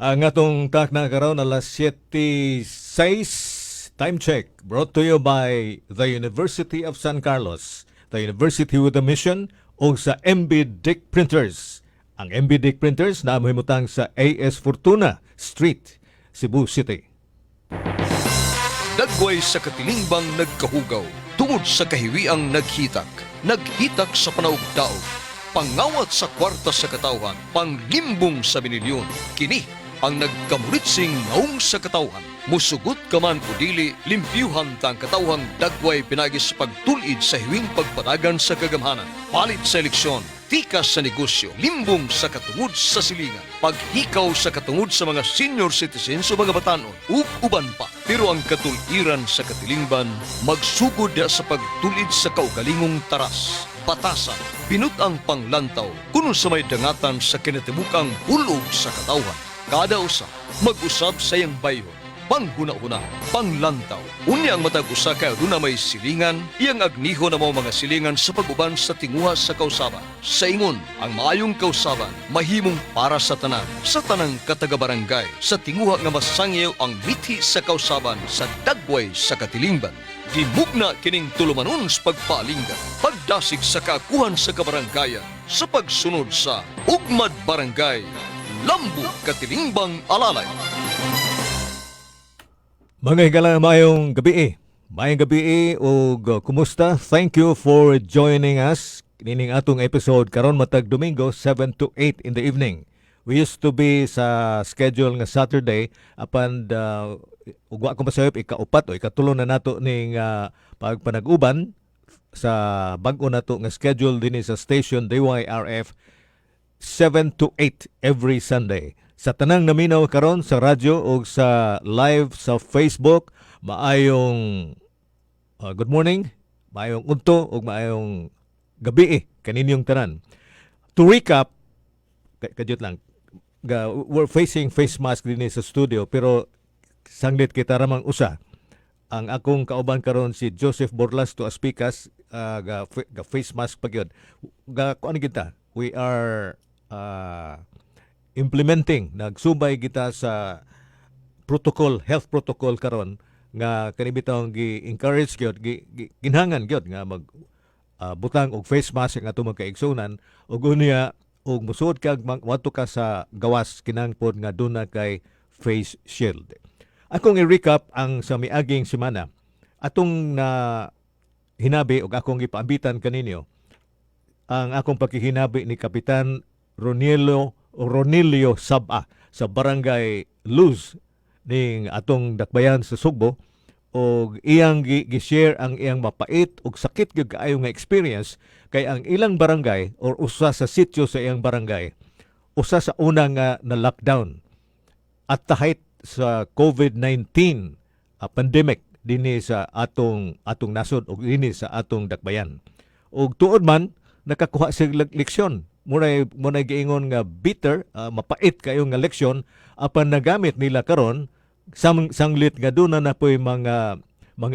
Ang atong takna karon alas 7:06 time check brought to you by the University of San Carlos, the University with a Mission o sa MB Dick Printers. Ang MB Dick Printers na mahimutang sa AS Fortuna Street, Cebu City. Dagway sa katilingban nagkahugaw, tungod sa kahiwiang naghitak sa panaugdaog, pangawat sa kwarta sa katawhan, panglimbong sa binilyon, kini ang nagkamuritsing naong sa katawhan. Musugot ka man o dili, limpyuhan tang katawhang dagway pinagis pagtulid sa hiwing pagpadagan sa kagamhanan. Palit sa eleksyon, tikas sa negosyo, limbong sa katungod sa silingan, paghikaw sa katungod sa mga senior citizens o mga batanon, ug uban pa. Pero ang katuliran sa katilingban, magsugod sa pagtulid sa kaugalingong taras, batasan, pinutang panglantaw, kuno sa may dangatan sa kinatibukang hulog sa katawhan. Kada usa, mag-usab sa iyang bayhon, panghuna-huna, panglantaw. Unya ang matag usa kay aduna may silingan, iyang agniho na mga silingan sa pag-uban sa tinguha sa kausaban. Sa ingon, ang maayong kausaban mahimong para sa tanang katagabarangay, sa tinguha nga masangyaw ang mithi sa kausaban sa dagway sa katilingban. Gimugna kining tulumanon sa pagpaalinggan, pagdasig sa kaakuhan sa kabarangayan, sa pagsunod sa Ugmad Barangay, Lambu Katilingbang Alalay. Mga higala, mayong gabi. Mayong gabi o kumusta? Thank you for joining us. Kining atong episode karon matag Domingo 7 to 8 in the evening. We used to be sa schedule nga Saturday apan ugwa ko masayop ikaupat o ikatulo na nato ning pagpanag-uban sa bag-o nato nga schedule dinhi sa station DYRF 7 to 8 every Sunday. Sa tanang naminaw karon sa radyo o sa live sa Facebook, maayong good morning, maayong unto o maayong gabi kaninyong tanan. To recap, kadyot lang, we're facing face mask din sa studio pero sanglit kita ramang usa. Ang akong kauban karon si Joseph Borlas to Aspicas, ga face mask pagyod. Kuan kita, we are implementing, nagsubay kita sa health protocol karon nga kanibitang gi-encourage gyud, ginhangan gyud nga mag butang og face mask nga atong magkaigsunan ug unya og musuod kag wato ka sa gawas kinangpod nga duna kay face shield. Akong i-recap ang sa miaging semana. Atong na hinabi og akong gipaambitan kaninyo ang akong pakihinabi ni Kapitan Ronilio Saba sa Barangay Luz ning atong dakbayan sa Sugbo og iyang gi-share ang iyang mapait ug sakit gyud kaayo nga experience kay ang ilang barangay or usa sa sitio sa iyang barangay usa sa una nga na lockdown at the height sa COVID-19 pandemic dinhi sa atong nasod ug dinhi sa atong dakbayan. Ug tuod man nakakuha sila leksyon. Munay giingon nga bitter, mapait kayo nga leksyon apan nagamit nila karon sanglit nga duna na po'y mga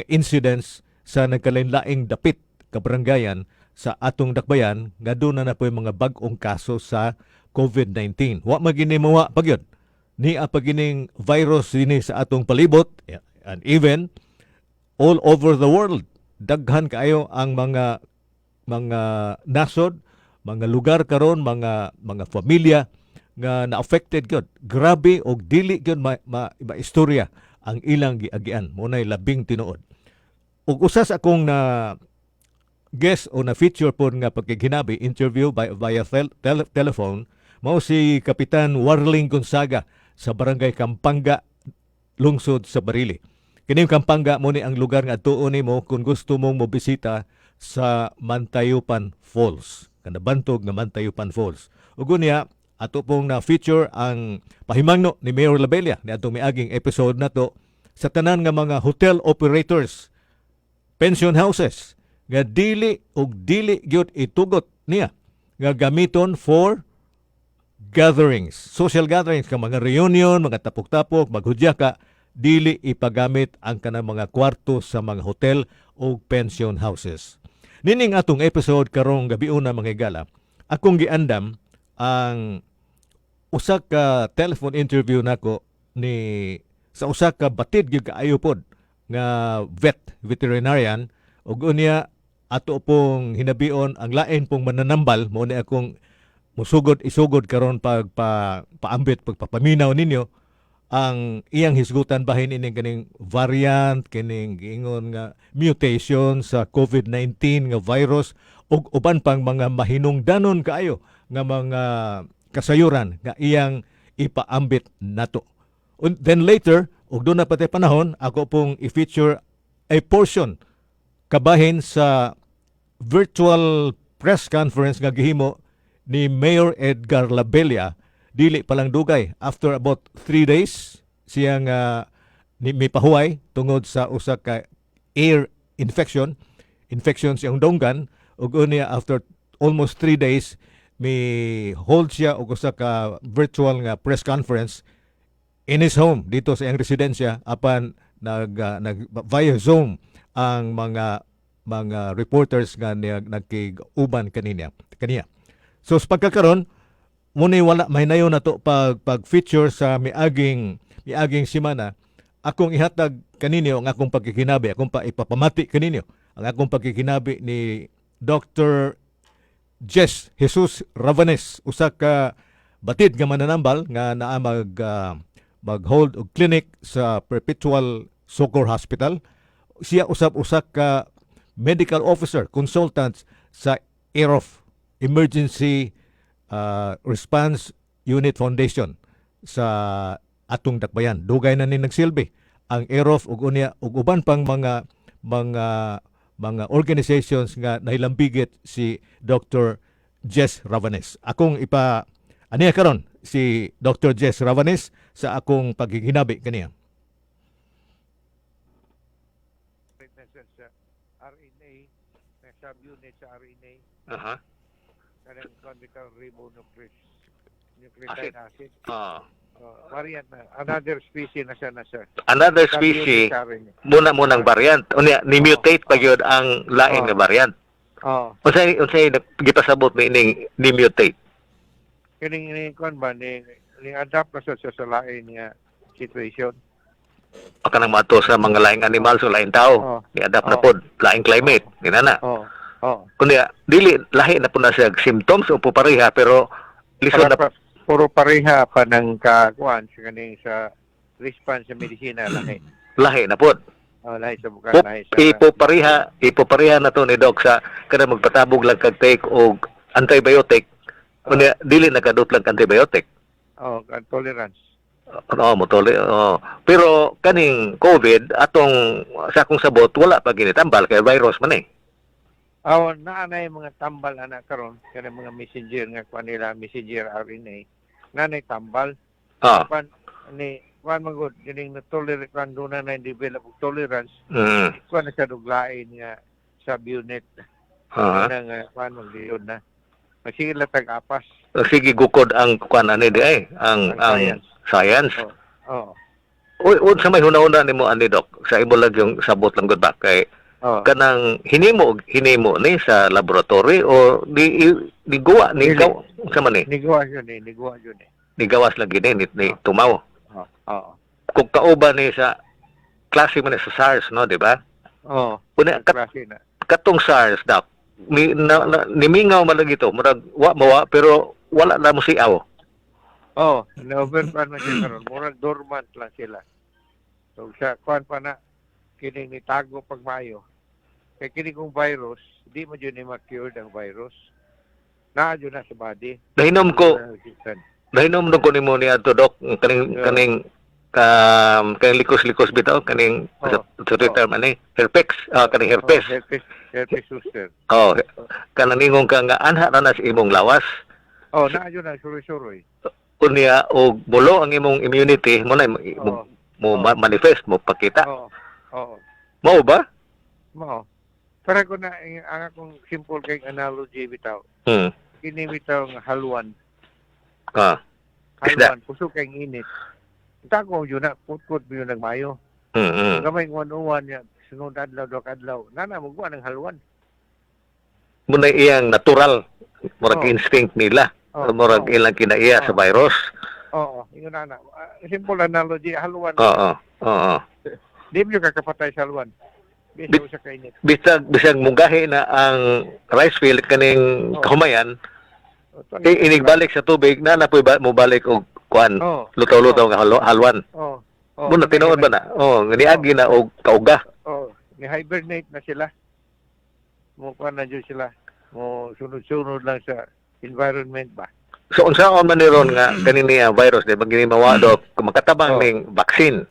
incidents sa nagkalain-laing dapit kabarangayan sa atong dakbayan nga duna na po'y mga bag-ong kaso sa COVID-19. Wa maginimawa pagyod ni pagining virus dinhi sa atong palibot and even all over the world. Daghan kaayo ang mga nasod, mga lugar karon, mga familia nga na-affected gyud. Grabe og dili gyud maistorya ang ilang giagian. Munay labing tinuod. Ug usas akong na guest o na feature po nga pagkihinabi interview via telephone mao si Kapitan Warling Gonzaga sa Barangay Kampanga, lungsod sa Barili. Kining Kampanga mo ni ang lugar nga tuon nimo kung gusto mong mobisita sa Mantayupan Falls. Kanabantog nga Mantayupan Falls. Ug unya ato pong na feature ang pahimangno ni Mayor Labella ni atong miaging episode nato sa tanan nga mga hotel operators, pension houses nga dili gyud itugot niya nga gamiton for gatherings, social gatherings ka mga reunion, mga tapok-tapok, maghudya ka, dili ipagamit ang kanang mga kwarto sa mga hotel o pension houses. Nining atong episode karong gabi una mga higala, akong giandam ang usa ka telephone interview nako ni sa usa ka batid gyud kaayo pod nga veterinarian ug unya ato pong hinabion ang lain pong mananambal mo ni akong isugod karon paambit pagpapaminaw ninyo ang iyang hisgutan bahin ini kaning variant kining giingon nga mutation sa COVID-19 nga virus ug uban pang mga mahinungdanon kaayo nga mga kasayuran nga iyang ipaambit nato. Then later, ug doon na pati panahon, ako pong i-feature a portion kabahin sa virtual press conference nga gihimo ni Mayor Edgar Labella dili palang dugay. After about 3 days, siyang may pahuway tungod sa usa ka air infection siyang donggan ug unya after almost 3 days may hold siya og usa ka virtual nga press conference in his home dito sa iyang residensya apan nag via Zoom ang mga reporters nga nagkiguban kaniya. So sa pagkakaron muni wala mahinayon nato pag-feature sa miaging semana akong ihatag kaninyo ang akong pagkikinabi, akong ipapamati kaninyo ang akong pagkikinabi ni Dr. Jess Jesus Ravanes, usa ka batid nga mananambal nga naa mag-hold og clinic sa Perpetual Soccer Hospital. Siya usa ka medical officer, consultant sa EROF, Emergency Response Unit Foundation sa atong dakbayan. Dugay na ni nagsilbi ang EROF ug uban pang mga organizations nga nahilambigit si Dr. Jess Ravanes. Akong aniya karon si Dr. Jess Ravanes sa akong pagkikinabi kaniya. Sa RNA, sa subunit sa RNA, kanang convital ribonucleic acid. Variant na. Another species na siya Another species, munang variant. Unya, ni-mutate pa yun ang lain nga variant. Unsay gipasabot ni mutate? Kining ni adapt na siya sa lain nga situation. O kanang mato sa mga laing animal so laing tao. Ni-adapt na pod laing climate. Ginana. Kunya, dili lahi na po na siya symptoms o pareha pero lisod na puro pareha pa ng kakuan sa kaning sa response sa medisina lahi na pod. Lahi sa bukan lahi sa ipopareha na to ni doc sa kada magpatabog lang kag take og antibiotic. Kunya dili nakadot lang antibiotic. Tolerance. Pero kaning COVID atong sa akong sabot wala pa ginitambal kay virus man eh. Naanay mga tambal anak karon kana mga messenger nga kuan nila messenger RNA nanay tambal. Pan ni kuan magud kining na-tolerate kan do na develop tolerance. Kuan na siya duglain nga subunit. Nang kuan magdiyon na. Sige la tag-apas. Sige gukod ang kuan ani di ay ang science. Sa may huna-huna nimo ani doc sa imo lang yung sabot lang gud ba kay kanang hinimo ni sa laboratory o ni gawa ni ikaw sa man ni gawas yun. Ni gawas lagi ni tumaw. Kung kauban ni sa klase man sa SARS no di ba? Klase na. Katong SARS doc nimingaw man lagi to murag mawa pero wala na mo siaw. Na-overpan man siya karon. Murag dormant lang sila. So sa kuan pa na kining nitago pagmayo. Kay kini kong virus, di mo yun ma-cure ang virus. Naadyo na sa body. Nahinom ko nimo ni ato doc kaning likos-likos bitaw kaning sa term ani herpes kaning herpes. Herpes zoster. Kanang ningong ka nga anha na sa imong lawas. Naadyo na suroy-suroy. Unya og bulo ang imong immunity mo na mo manifest mo pakita. Mao ba? Mao. Para ko na ang akong simple kay analogy bitaw. Kini bitaw nga haluan. Haluan puso kay init. Tako yun na putkot yun nagmayo. Gamay nguan-uwan niya sunod adlaw adlaw. Nana mo ng haluan. Muna iyang natural murag instinct nila. Murag ilang kinaiya sa virus. Oo, ingon ana. Simple analogy, haluan. Oo. Oo. Di mo kakapatay sa haluan. Bit- Bisa sa kainit. Bisag mugahi na ang rice field kaning Oo. kahumayan, inigbalik sa tubig na napoy mo balik og kuan Oo. lutaw-lutaw nga halwan. Oo. Oo. Muna tinuod ba na? Oh, niagi na og kauga. Oo. Ni-hibernate na sila. Mukha na dyan sila. Mo sunod-sunod lang sa environment ba. So unsaon man ni ron nga kanini ang virus di ba gini mawado makatabang Oh. ning vaccine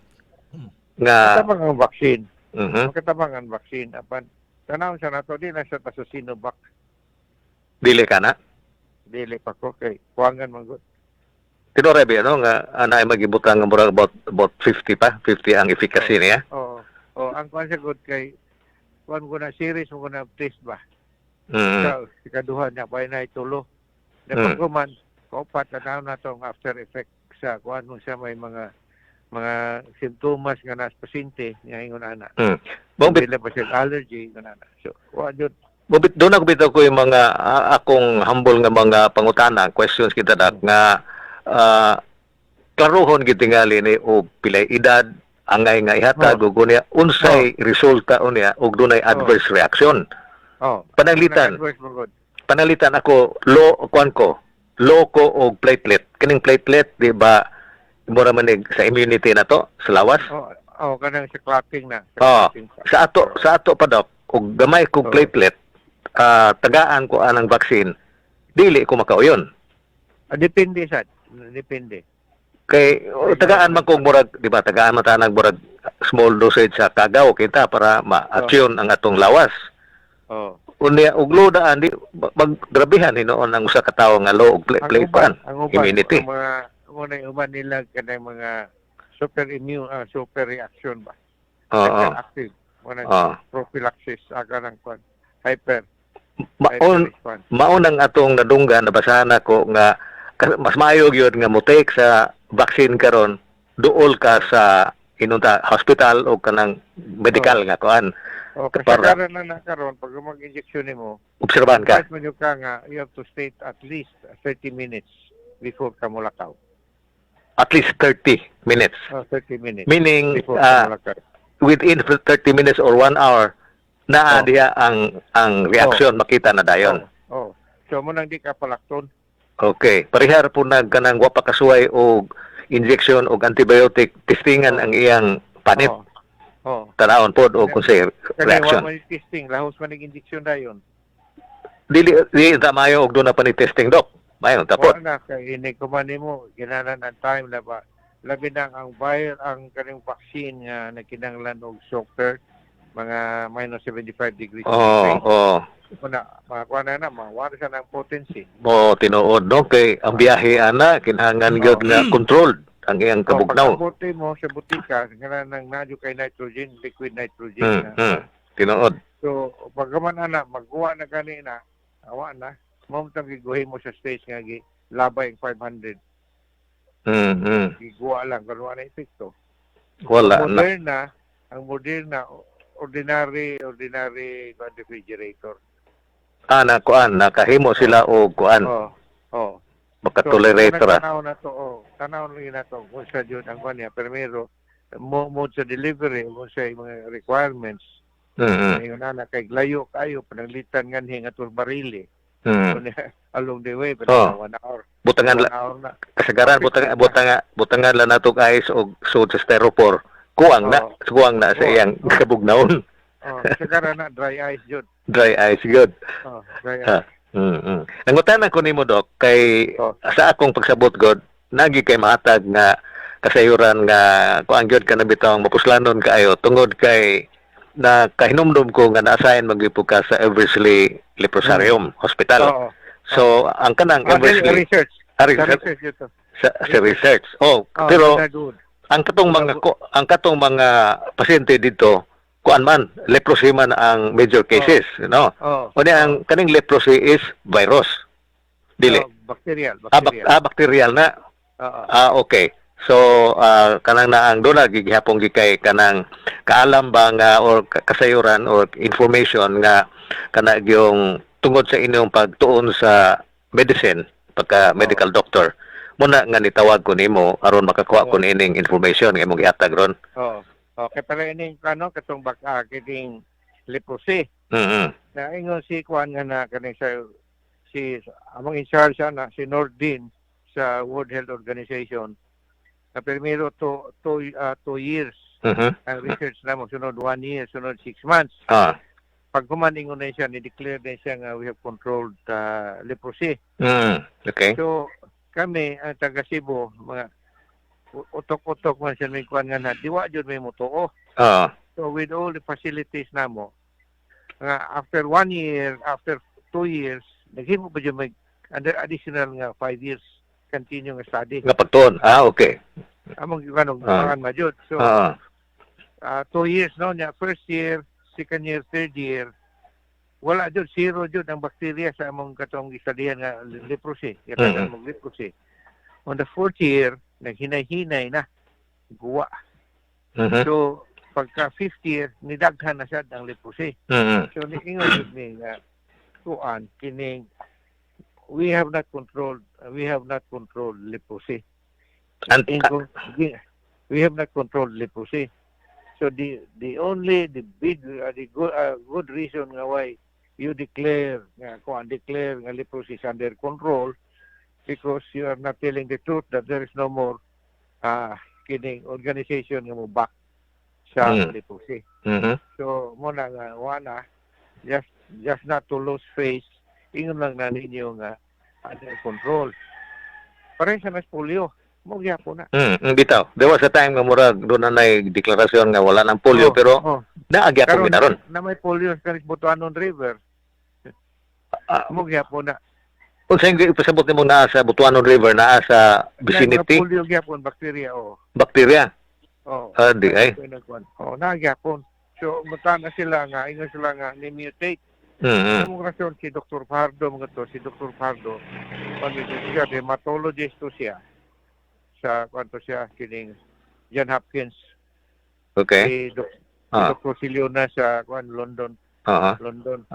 nga Katabang ang vaccine. mhm Katabang ang vaccine. Apan, tanawin sa nato, di na siya sa Sinovac. dili ka na. Dili pa ko kay kuwangan man gud. Tinore ba no nga anay magibutang nga murag about 50 pa, 50 ang efficacy niya. Oo. Oh, ang kuwan siya gud kay kuwan ko na series mo ko na test ba. Mhm. Sa ikaduha niya pa na itulo. Dapat ko man kaupat na na to ang after effect sa kuwan mo siya may mga simptomas nga nas pasyente nga ingon ana. Bobit Bila pa siya allergy ingon ana. So, kuwan jud. doon ako bitaw ko yung mga akong humble nga mga pangutana, questions kita dak nga klaruhon gid tingali ni og pilay edad angay nga ihatag ug unya unsay resulta unya ug dunay adverse reaction. Oh. Pananglitan. Adverse mo gud. Panalitan ako low ko og platelet. Kining platelet di ba mura manig sa immunity na to sa lawas? Oh, kanang sa clotting na. Oh, Clotting pa. sa ato pa dok og gamay kog platelet tagaan ko anang vaccine dili ko makauyon. Depende sad. Depende. Kay tagaan man kog murag di ba tagaan man tanang murag small dosage sa kagaw kita para ma-attune ang atong lawas. Oh. Unya og low daan di maggrabihan hinoon ang usa ka tawo nga low og platelet immunity. Ang mga muna uban nila kanang mga super reaction ba. Oo. Active. Muna Oo. prophylaxis aga ng kwan. Hyper Maon response. maunang atong nadunggan nabasahan ako nga mas maayo gyud nga mo-take sa vaccine karon duol ka sa inunta hospital o kanang medical nga kuan O para- kasagaran na karon pag mag-injection nimo, obserbahan ka. kahit man yung ka nga, you have to stay at least 30 minutes before ka mulakaw. At least 30 minutes. 30 minutes Meaning before ka mulakaw. within 30 minutes or 1 hour naa diha ang reaksyon makita na dayon. Oh. So mo nang di ka palakton. Okay, parihar po kanang wa pa kasuway og injection og antibiotic testingan ang iyang panit Oh. tanawon pod og kung say Kaya reaction. wa man yung testing, lahos man yung injection dayon. Dili ta mayo og doon na pa ni testing dok. Mayo tapos. Wa na kay ini kuman nimo ginanan ang time na ba. Labi na ang ang kaning vaccine nga nagkinahanglan og software mga minus 75 degrees Oo, oo. Kuna makakuha na mawala siya ng potency. Mo tinuod no kay ang biyahe ana kinahanglan gyud nga controlled ang iyang kabugnaw. Pagkabuti mo sa butika, nga nang nadyo kay nitrogen, liquid nitrogen. Tinuod. So, pagkaman ana, magkuha na kanina, awa na, mamutang giguhin mo sa stage nga labay ang 500. Giguha lang, kanuha na epekto. Wala na. Ang Moderna, ordinary refrigerator. Kuan nakahimo sila og kuan Oh. makatolerate ra. Tanaw na to, kung sa yun ang kanya. Primero, mo sa delivery, mo sa mga requirements. Ngayon na kay layo kayo, pananglitan nga nga itong barili. Along the way, pero 1 hour. Butangan 1 hour na. kasagaran butangan la natog ice og sud sa styrofoam. Kuwang na sa iyang kabugnawon. Kasagaran na, dry ice yun. Dry ice good. Dry ice. Nangutanan ko nimo dok kay sa akong pagsabot god nagi kay mahatag nga kasayuran nga kuan gyud ka nabitaw mapuslanon kaayo tungod kay na kahinumdum ko nga na-assign maggipo ka sa Eversley Leprosarium Hospital. So ang kanang Eversley research. research Ito. sa research. Pero ang katong mga pasyente dito kuan man leprosy man ang major cases, no? Ang kaning leprosy is virus. Dili. Bacterial. Bacterial na. Okay. So kanang naang doon gigihapon gikay kanang kaalam ba nga or kasayuran or information nga kana yung tungod sa inyong pagtuon sa medicine pagka medical doctor muna nga nitawag ko nimo aron makakuha ko nining information nga imong gihatag ron. Oo. Okay, pero ining katong baka kining leprosy. Na ingon si Kwan nga na kaning si among in charge na si Nordin sa World Health Organization. Na primero 2 years ang research na mo, sunod 1 year, sunod 6 months. Pag kumaningon na siya, ni-declare na siya nga we have controlled leprosy. Okay. So, kami, ang taga Cebu, mga utok-utok man siya may kuhan nga na, diwa dyan may mutuo. So, with all the facilities na mo, nga after 1 year, after 2 years, naghimo pa dyan may additional nga 5 years continue nga study. Nga pagtuon. Okay. Among kanong pangan majud. So, 2 years no nya, first year, second year, third year, wala jud, zero jud ang bacteria sa among katong istadihan nga leprosy. Kaya among leprosy. On the fourth year, naghinay-hinay na guwa. So, pagka fifth year, nidaghan na siya ang leprosy. So, niingon jud ni kuan kining we have not controlled leprosy. We have not controlled leprosy. So the good reason nga why you declare nga leprosy is under control, because you are not telling the truth that there is no more kining organization nga mo back sa leprosy. So muna nga wana just not to lose face, ingon lang na ninyo nga under control. Parang sa mas polio, mo gyapon na. Bitaw. There was a time nga murag doon na deklarasyon nga wala ng polio, pero naagya ko minaron. Na may polio sa Butuanon River. Mo gyapon na. Kung sa hindi ipasabot nimo na sa Butuanon River, na sa vicinity. Polio gyapon, bacteria Bacteria. Di ay. Nagyapon. So mutan na sila nga, ingon sila nga ni mutate. Demokrasyon si Dr. Pardo, si Dr. Pardo, siya, dermatologist to siya, sa kwanto siya, kining John Hopkins. Okay. Si Dr. Siliona sa London. London.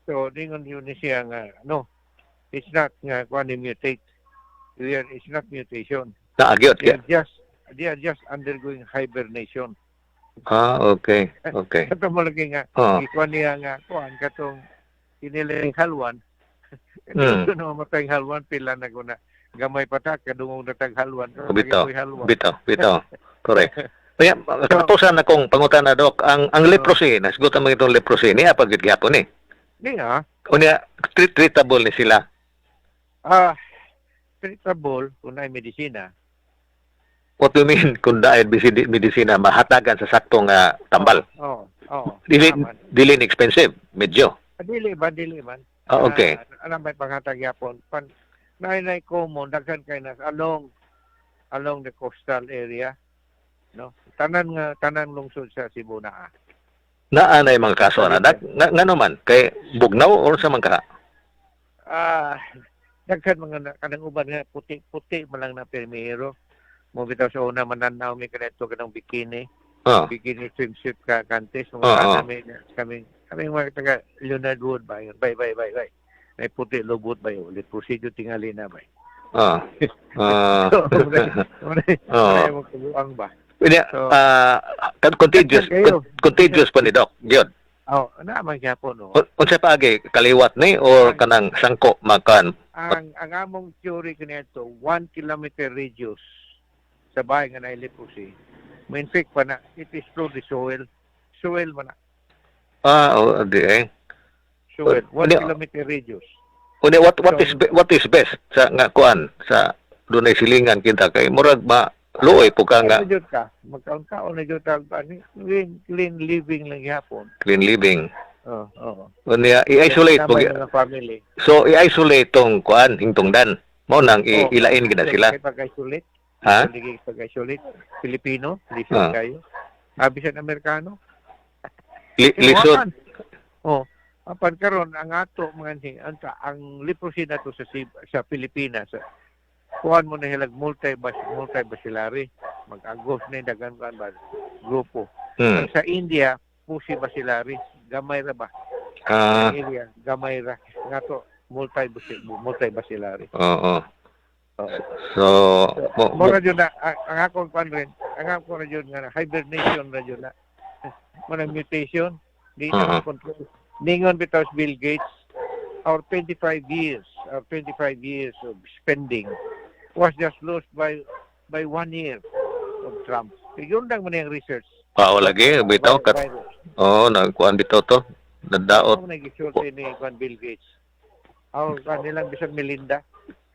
So, ningon yun siya nga, no, it's not nga, mutate. It's not mutation. Naagyot, They are just undergoing hibernation. Okay. Ito mo lagi nga, ikuan niya nga, katong kinilang halwan. Ito na mamatay halwan, pila na guna. Gamay patak, kadungong natag halwan. Bitaw. Correct. Kaya, katapusan na kong pangutan na, Dok, ang leprosy, nasigutan mo itong leprosy, niya pag gihapon eh. Niya. O niya, treatable ni sila? Treatable, kung na medisina. What do you mean kung dahil medisina mahatagan sa saktong tambal? Dili expensive, medyo. Dili man. Okay. Alam may panghatag yapon. Nainay common, daghan kay nas along the coastal area. No? Tanan lungsod sa Cebu na. Naanay mga kaso na nga naman kay bugnaw or sa mga daghan mga kanang uban nga puti man lang na permero. Mo bitaw sa una mananaw mi kanito kanang bikini. Bikini swimsuit ka kantes mga kami mga taga Leonard Wood ba yun. Bye. May puti lubot ba yun. Ulit procedure tingali na ba yun. Magkabuang ba? Contagious pa ni Doc. Yun. Naman gyapon no. Unsa pa agi kaliwat ni or kanang sangko makan? Ang among theory kanito 1 kilometer radius sa bahay nga na leprosy. May infect pa na. It is through the soil. Soil man na. Di eh. Soil. 1 kilometer radius. What is best sa nga kuan sa dunay silingan kita kay murag ba luoy po ka nga. Magkaon-kaon na jud ta clean living lang gyapon. Clean living. Unya i-isolate po. Family. So i-isolate tong kuan hingtungdan. Mao nang ilain gid sila. Pag-isolate. Pag-isolate. Filipino, lisod kayo. Bisan Amerikano. Lisod. Apan karon ang ato mga ang leprosy nato sa Pilipinas. Kuhan mo na hilag multi-bacillary. Mag-agos na dagan kan ba grupo. Sa India, pusi bacillary, gamay ra ba? Area gamay ra. Ngato multi-bacillary. Oo. So, Mo ra jud na ang akong kwan rin, ang ako ra jud nga hibernation ra jud na. Mo mutation, di na control. Ningon bitaw si Bill Gates, our 25 years of spending was just lost by 1 year of Trump. Yun lang man yung research. lagi bitaw kat. Virus. Nagkuan bitaw to. Nadaot. Ano nag-isulti ni Juan Bill Gates? Kanilang bisag Melinda.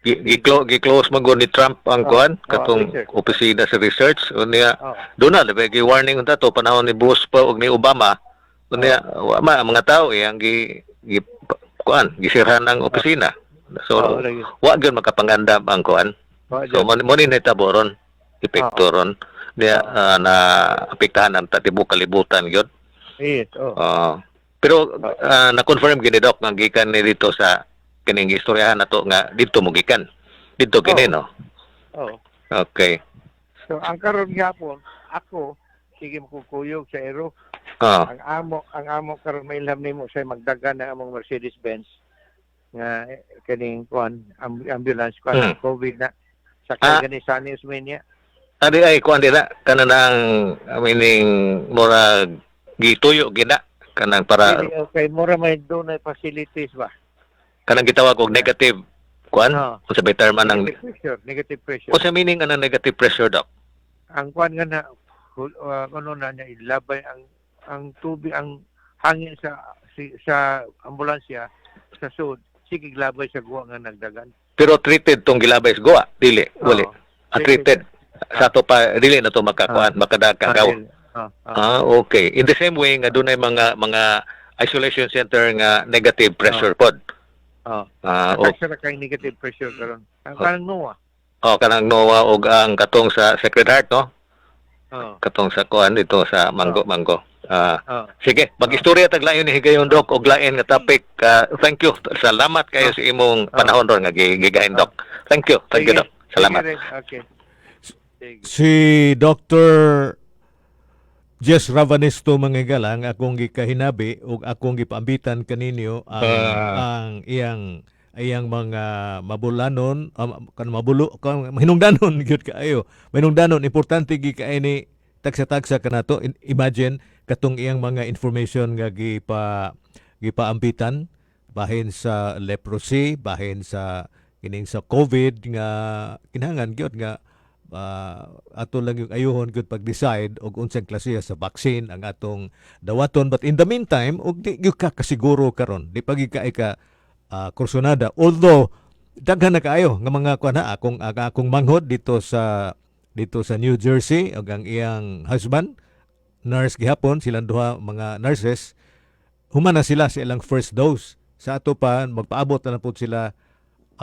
Gi-close man ni Trump ang kuan katong research. opisina sa research unya Oh. doon na labi gi-warning unta to panahon ni Bush pa ug ni Obama unya mga tao ang kuan gisirhan ang opisina so lagi. wa gyud makapangandam ang kuan so mo ni nitaboron epekto ron niya na apektahan ang tibuok kalibutan gyud. Yes, Pero na-confirm gini Doc nga gikan ni dito sa kining istoryahan nato nga dito mo gikan. Dito kini no. Oh. Okay. So ang karon gyapon, ako sige makukuyog sa ero. Ah, Ang amo karon may ilham nimo say magdagan na among Mercedes-Benz nga kaning kuan ambulance kuan COVID na sa gani sa news niya. adi ay kuan dira kanang meaning murag gituyo gina kanang para Okay, mura may doon ay facilities ba? kanang gitawag og negative kuan unsa ba term anang Negative pressure. unsa meaning anang negative pressure Doc? Ang kuan nga na ano na niya ilabay ang tubig ang hangin sa ambulansya sa sud sige glabay sa guwa nga nagdagan. Pero treated tong gilabay sa goa dili wali. Treated sa to pa dili na to makakuan makadakaw. Okay. In the same way nga dunay mga isolation center nga negative pressure pod. Sa kay negative pressure karon. Ang kanang NOAA. Kanang NOAA og ang katong sa Sacred Heart no. Katong sa kuan dito sa Mango. Sige, mag-istorya tag lain ni higayon Doc og lain nga topic. Thank you. Salamat kayo sa imong panahon ron nga gigahin Doc. Thank you. Thank you Doc. Salamat. Okay. Si Dr. Jess Ravanisto Mangigalang akong gikahinabi ug akong gipaambitan kaninyo ang iyang mga mabulanon hinungdanon gyud kaayo. Hinungdanon importante gi kaini tagsa-tagsa kanato. Imagine katong iyang mga information nga gipaambitan bahin sa leprosy, bahin sa kining sa COVID nga kinahanglan gyud nga ato lang yung ayuhon gud pag-decide og unsang klase sa vaccine ang atong dawaton, but in the meantime og di gyud ka kasiguro karon di pa gyud ka kursunada, although daghan na kaayo nga mga kuan akong manghod dito sa New Jersey og ang iyang husband nurse gihapon, silang duha mga nurses human na sila sa ilang first dose. Sa ato pa magpaabot na pud sila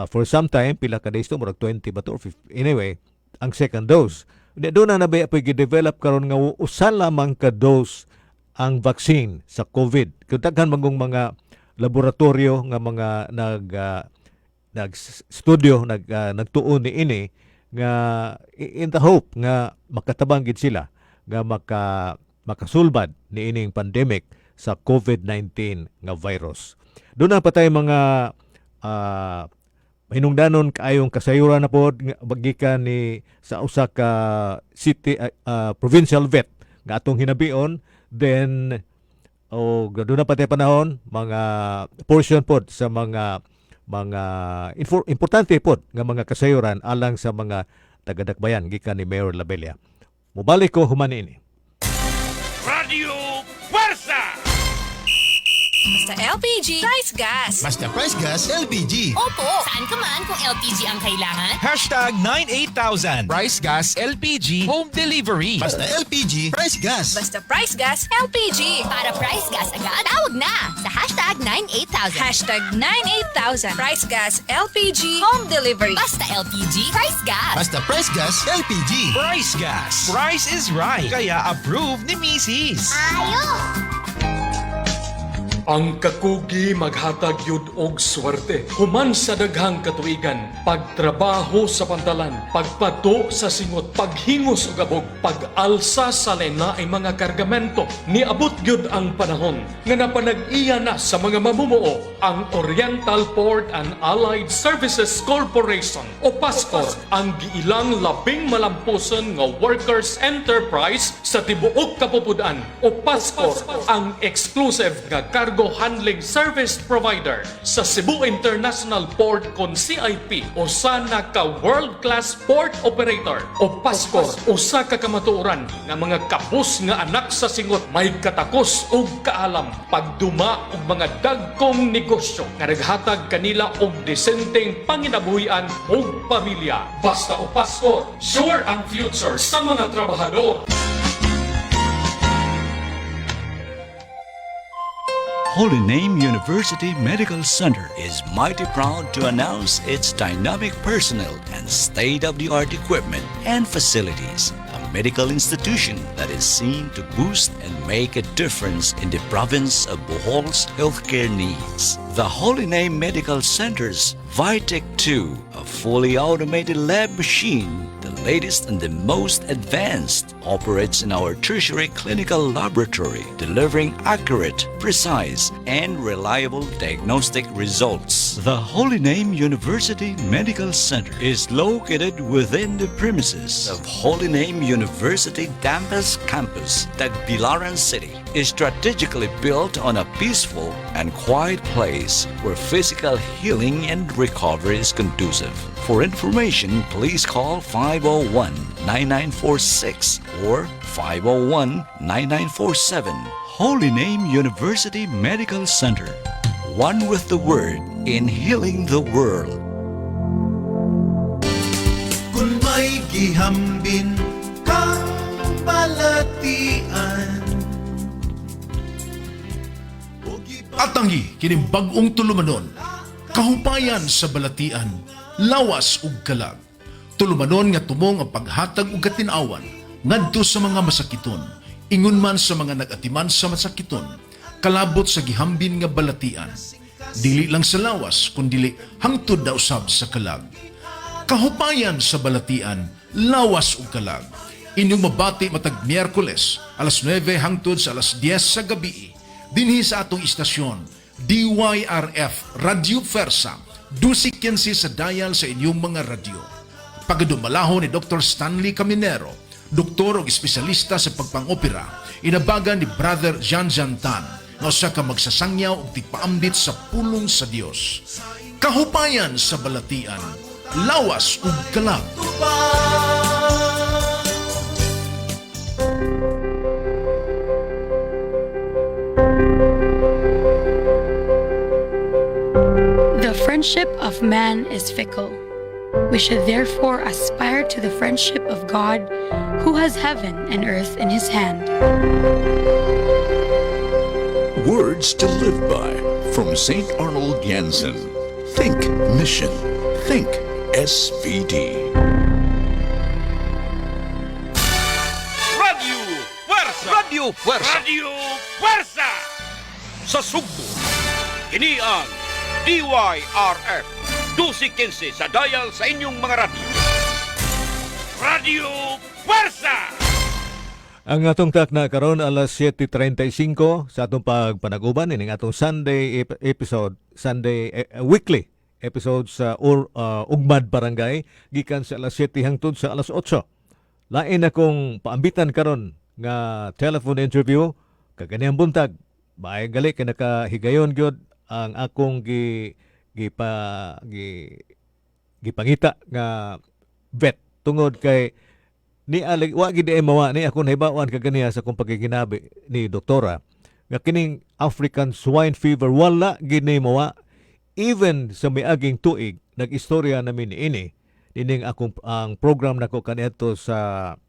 for some time, pila ka days to murag 20 ba to or 50 anyway ang second dose. Doon na ba i-develop karon nga usa lamang ka dose ang vaccine sa COVID. Kung daghan magong mga laboratorio nga mga nag-studio, nagtuon ni ini nga in the hope nga makatabang gid sila nga makasulbad ni ining pandemic sa COVID-19 nga virus. Doon na pa tayo mga hinungdanon kaayong kasayuran na pod bagikan ni sa usa ka city provincial vet nga atong hinabion, then doon na pati panahon mga portion pod sa mga importante pod nga mga kasayuran alang sa mga taga-dakbayan gikan ni Mayor Labella. Mubalik ko human ini. Radio Puwersa! Basta LPG, price gas. Basta price gas, LPG. Opo, saan ka man kung LPG ang kailangan? Hashtag 98000 Price Gas LPG Home Delivery. Basta LPG, price gas. Basta price gas, LPG. Para price gas agad, tawag na sa hashtag 98000. Hashtag 98000. Price gas, LPG, home delivery. Basta LPG, price gas. Basta price gas, LPG. Price Gas. Price is right. Kaya approve ni Mrs. Ang kakugi maghatag yud og swerte. Human sa daghang katuigan, pagtrabaho sa pantalan, pagpato sa singot, paghingos og abog, pag-alsa sa lain-laing mga kargamento. Niabot yud ang panahon nga napanag-iya na sa mga mamumuo ang Oriental Port and Allied Services Corporation o PASCOR, ang giilang labing malampuson nga workers enterprise sa tibuok Kapupudan o PASCOR, ang exclusive nga cargo handling service provider sa Cebu International Port kon CIP, usa na ka world-class port operator o PASCOR, usa ka kamatuoran nga mga kapos nga anak sa singot, may katakos ug kaalam pagduma og mga dagkong negosyo nga naghatag kanila og desenteng panginabuhian ug pamilya. Basta o PASCOR, sure ang future sa mga trabahador. Holy Name University Medical Center is mighty proud to announce its dynamic personnel and state-of-the-art equipment and facilities. A medical institution that is seen to boost and make a difference in the province of Bohol's healthcare needs. The Holy Name Medical Center's Vitec 2, a fully automated lab machine, the latest and the most advanced, operates in our tertiary clinical laboratory, delivering accurate, precise, and reliable diagnostic results. The Holy Name University Medical Center is located within the premises of Holy Name University Dampes Campus, Tagbilaran City, is strategically built on a peaceful and quiet place where physical healing and recovery is conducive. For information, please call 501-9946 or 501-9947. Holy Name University Medical Center. One with the Word in healing the world. Kung may gihambin kang balatian. Atangi kining bag-ong tulumanon, kahupayan sa balatian, lawas ug kalag. Tulumanon nga tumong ang paghatag ug katinawan ngadto sa mga masakiton, ingon man sa mga nagatiman sa masakiton, kalabot sa gihambin nga balatian. Dili lang sa lawas kundi hangtod na usab sa kalag. Kahupayan sa balatian, lawas ug kalag. Inyong mabati matag Miyerkules, alas 9 hangtod sa alas 10 sa gabi. Dinhi sa atong istasyon, DYRF Radio Versa, 1215 sa dial sa inyong mga radyo. Pagadumalahon ni Dr. Stanley Caminero, doktor o espesyalista sa pagpangopera, inabagan ni Brother Jan Tan, na usa ka magsasangyaw og tigpaambit sa pulong sa Dios. Kahupayan sa balatian, lawas ug kalag. The friendship of man is fickle. We should therefore aspire to the friendship of God, who has heaven and earth in his hand. Words to live by from St. Arnold Janssen. Think mission. Think SVD. Radio Puwersa! Radio Puwersa! Radio Puwersa! Sa Sugbo, kini ang DYRF 1215 sa dial sa inyong mga radyo. Radio Puwersa! Ang atong takna karon alas 7:35 sa atong pagpanaguban ining atong Sunday episode, weekly episode sa Ugmad Barangay gikan sa alas 7 hangtod sa alas 8. Lain akong paambitan karon nga telephone interview kaganihang buntag. Maay gali kay nakahigayon gyud ang akong gipangita nga vet tungod kay ni alig wa gid mawa ni akong nahibawan kaganiya sa kung pagiginabi ni doktora nga kining African swine fever wala gid ni mawa even sa miaging tuig nag-istorya namin ini dining akong ang program nako kaniadto sa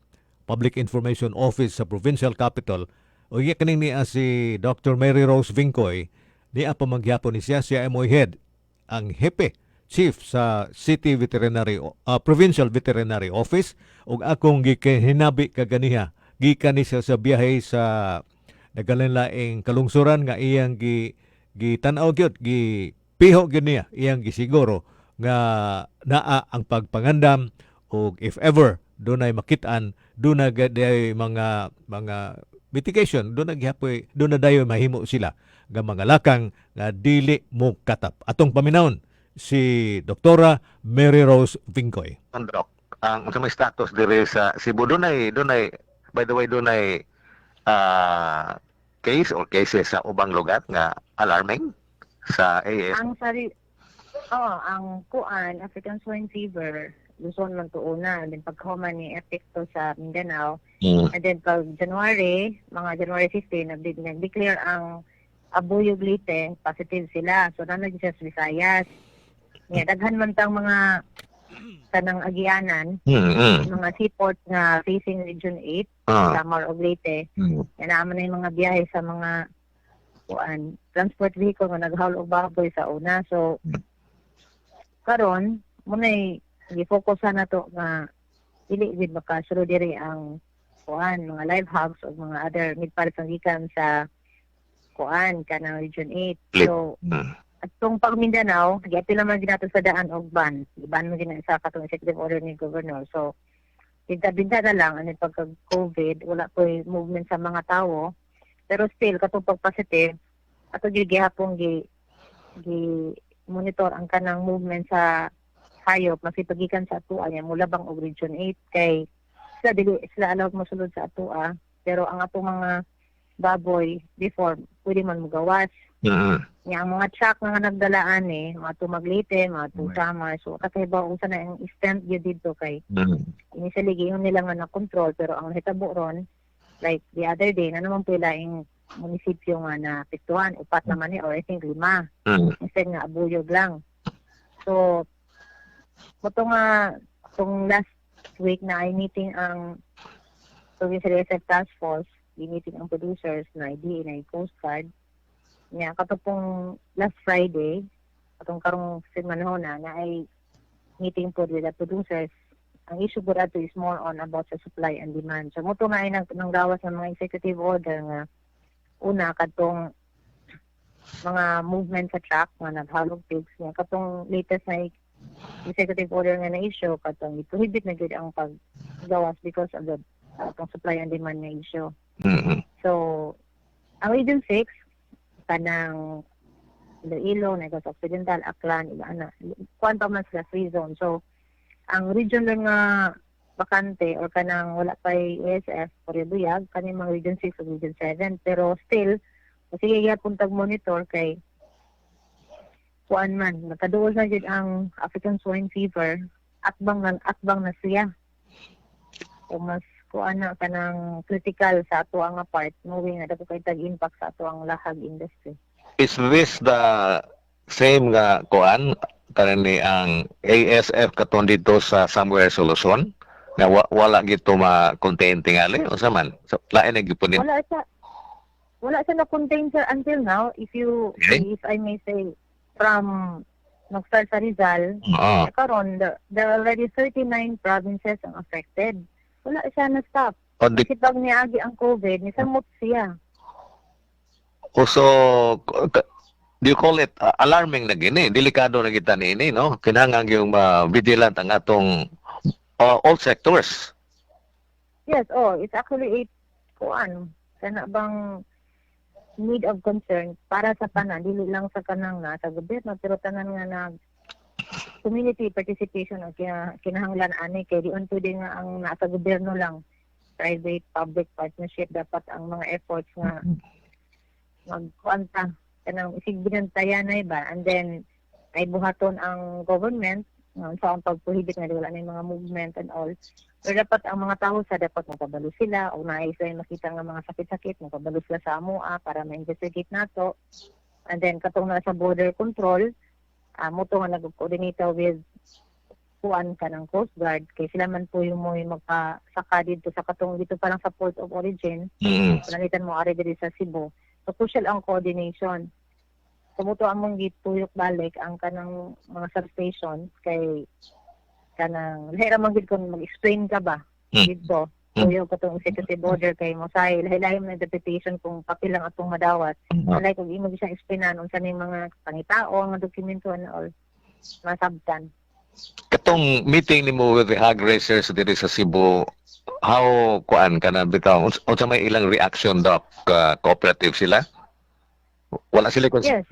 Public Information Office sa Provincial Capital o kining niya si Dr. Mary Rose Vincoy niya pamagyapon ni siya mo'y head ang hepe chief sa City Veterinary Provincial Veterinary Office ug akong gikahinabi kaganiha gikan ni siya sa biyahe sa nagalanlaing kalungsuran nga iyang gitan-aw gyud gi piho gyud niya iyang gisiguro nga naa ang pagpangandam o if ever dunay makit-an duna gaday mga mitigation duna gihapoy duna dayon mahimo sila nga mga lakang nga dili mo katap. Atong paminawon si Doktora Mary Rose Vincoy. Dok, ang sa may status dire sa Cebu dunay by the way dunay case or cases sa ubang lugar nga alarming sa AS. Ang kuan African swine fever Luzon man to una, and then pagkahuman ni epekto sa Mindanao, and then pag January 15 nag-declare ang Abuyog Leyte, positive sila. So na siya sa Visayas. Daghan man tang mga kanang agianan, mga seaport nga facing Region 8, Samar ug Leyte. Naman na yung mga biyahe sa mga transport vehicle nga naghaul og baboy sa una. So karon munay gi-focus na to nga dili gid makasulod diri ang mga live hogs o mga other midpalit ang gikan sa kanang Region 8. So atong pag Mindanao, giapil naman ginato sa daan og ban mo gina sa katong executive order ni governor. So binta na lang ani pagka COVID wala koy movement sa mga tawo, pero still katong pag-positive ato gyud gihapon gi monitor ang kanang movement sa hayop makipagikan sa atua niya mula bang og Region 8 kay sila allowed mo sulod sa atua, pero ang atong mga baboy before pwede man mugawas. Nga ang mga truck nga nagdalaan mga tumaglite, mga tusama, so kakaiba unsa na ang extent gyud dito kay initially gihon nila nga na control, pero ang hitabo ron like the other day na naman pila ang munisipyo nga na piktuhan, 4 naman or I think 5 instead nga abuyog lang. So moto nga itong last week na ay meeting ang Provincial SF Task Force, meeting ang producers na IDA na Coast Guard. Katong last Friday, katong karong semanahon na ay meeting po with the producers. Ang issue po nato is more on about sa supply and demand. So moto nga ay nanggawas ng mga executive order nga una katong mga movement sa truck nga naghalog pigs. Katong latest na executive order nga na issue katong prohibit na gyud ang paggawas because of the supply and demand na issue. So ang Region 6 kanang Iloilo, Negros Occidental, Aklan, kuan pa man sila free zone. So ang region lang nga bakante or kanang wala pa ASF or Buyag kaning mga Region 6 o Region 7, pero still sige gyapon tag monitor kay kuan man nakaduol na jud ang African swine fever, akbang na siya. O mas kuan na kanang critical sa ato ang part, knowing na dapat kay tag-impact sa ato ang lahag industry. Is this the same nga kuan kanini ang ASF katon dito sa somewhere sa Luzon nga wala gito ma-contain tingali o sa man? So lain na gyud Wala siya na-contain sir until now, if I may say, from nag-start sa Rizal, karon there are already 39 provinces ang affected. Wala siya na-stop. Kasi pag niagi ang COVID, nisamot siya. So, do you call it alarming na gini? Delikado na kita ni no? Kinahanglan yung vigilant ang atong all sectors. Yes, it's actually kana bang need of concern para sa tanan, dili lang sa kanang sa gobyerno, pero tanan nga na community participation o kinahanglan ani kay dion pwede nga ang nasa gobyerno lang, private public partnership dapat ang mga efforts nga magkuanta kanang isigbinantayanay ba, and then ay buhaton ang government sa ang pagprohibit nga wala na yung mga movement and all. Pero dapat ang mga tao dapat makabalo sila o naay sila makita nga mga sakit-sakit, makabalo sila sa AMOA para ma-investigate nato. And then katong na sa border control, moto nga nag-coordinate with kuan ka ng Coast Guard kay sila man po yung magpasaka dito sa katong dito pa lang sa port of origin. Panalitan mo ari diri sa Cebu. So crucial ang coordination. Kumuto among gituyok balik ang kanang mga substation kay kanang lahira man gid kon mag-explain ka ba dito tuyo ko itong executive order kay Mosay. Lahi-lahi mo na interpretation kung papel lang atong madawat. Alay kung imo siyang explainan unsa ning mga pangitao, mga dokumento and all. Masabtan. Katong meeting nimo with the hog raisers diri sa Cebu, how kuan kana bitaw unsa may ilang reaction doc, cooperative sila? Wala sila Yes.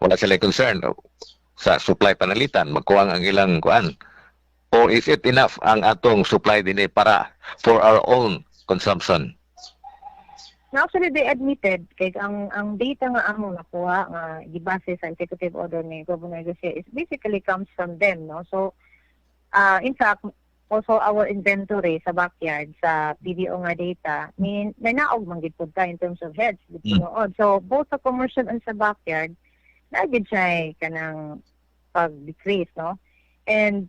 wala sila concern sa supply panalitan, magkuwang ang ilang kuan. Or is it enough ang atong supply dinhi para for our own consumption? Now, actually, they admitted kay ang data nga among nakuha nga gibase sa executive order ni Governor Garcia is basically comes from them, no? So, in fact, also our inventory sa backyard sa PDO nga data may naog man gid pud ta in terms of heads tinuod. So, both sa commercial and sa backyard nagid siya kanang pag-decrease, no? And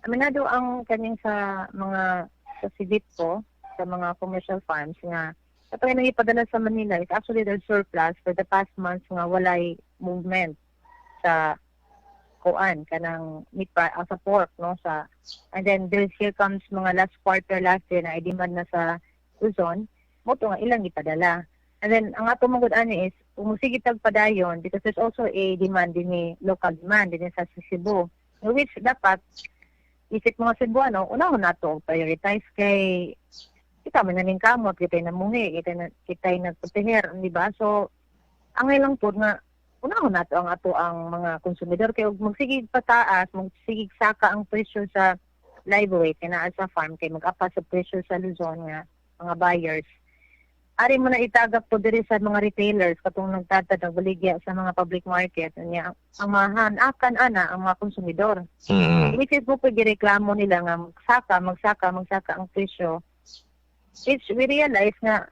aminado ang kaning sa mga sa Sidipco, sa mga commercial farms nga kapag nang ipadala sa Manila is actually their surplus for the past months nga walay movement sa kuan kanang meat sa pork, no, sa and then here comes mga last quarter last year na i-demand na sa Luzon mo to nga ilang ipadala. And then ang ato mong ani is umusigi padayon because there's also a demand din ni local demand din sa Cebu, which dapat isip mga Cebuano, unahon nato prioritize kay kita man naning kamot, kita namungi, kita nagproteher, di ba? So, ang ilang po nga, unahon nato ang mga konsumidor kay magsigig pataas, magsigig saka ang presyo sa live weight na sa farm kay mag-apa sa presyo sa Luzon nga mga buyers. Ari mo na itagak po diri sa mga retailers katong nagtatad baligya sa mga public market niya ang mahan-akan ana ang mga konsumidor. Which is po gireklamo nila nga magsaka ang presyo. Which we realize nga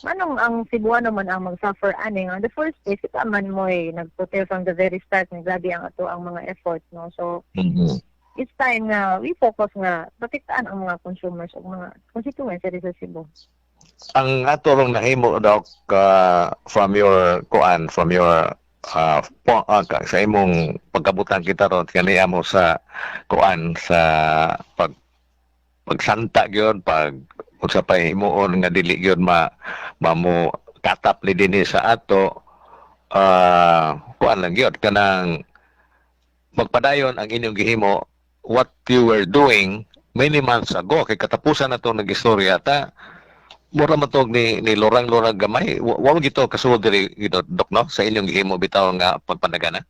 manong ang Cebuano man ang mag-suffer ani nga the first place kita man mo nagprotest from the very start ng grabe ang ato ang mga effort, no. So it's time nga we focus nga protektahan ang mga consumers o mga constituents sa Cebu. Ang ato rong nahimo doc from your sa imong pagkabutan kita ron kaniya mo sa kuan sa pagsanta gyud pag unsa pa himuon nga dili gyud mamo katap ni dinhi sa ato kuan lang gyud kanang magpadayon ang inyong gihimo what you were doing many months ago kay katapusan na itong nag-istorya ta mura matog ni lorang-lorang gamay wa gito kasuod diri Doc, no, sa inyong gihimo bitaw nga pagpandagana.